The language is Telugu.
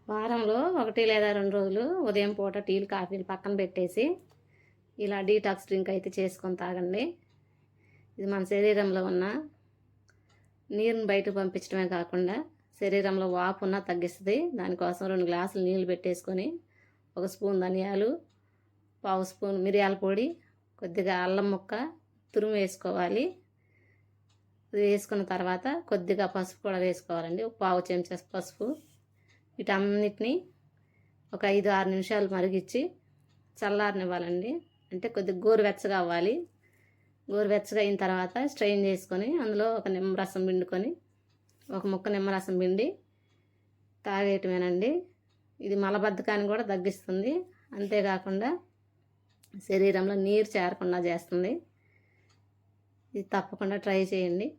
వారంలో 1 లేదా 2 రోజులు ఉదయం పూట టీలు కాఫీలు పక్కన పెట్టేసి ఇలా డీటాక్స్ డ్రింక్ అయితే చేసుకొని తాగండి. ఇది మన శరీరంలో ఉన్న నీరుని బయటకు పంపించడమే కాకుండా శరీరంలో వాపున్న తగ్గిస్తుంది. దానికోసం 2 గ్లాసులు నీళ్ళు పెట్టేసుకొని 1 స్పూన్ ధనియాలు, 1/2 స్పూన్ మిరియాల పొడి, కొద్దిగా అల్లం ముక్క తురుము వేసుకోవాలి. ఇది వేసుకున్న తర్వాత కొద్దిగా పసుపు కూడా వేసుకోవాలండి. 1/2 చెంచా పసుపు. వీటన్నిటిని ఒక 5-6 నిమిషాలు మరిగించి చల్లారనివ్వాలండి. అంటే కొద్దిగా గోరువెచ్చగా అవ్వాలి. గోరువెచ్చగా అయిన తర్వాత స్ట్రెయిన్ చేసుకొని అందులో ఒక నిమ్మరసం పిండుకొని 1 ముక్క నిమ్మరసం పిండి తాగేయటమేనండి. ఇది మలబద్ధకాన్ని కూడా తగ్గిస్తుంది. అంతేకాకుండా శరీరంలో నీరు చేరకుండా చేస్తుంది. ఇది తప్పకుండా ట్రై చేయండి.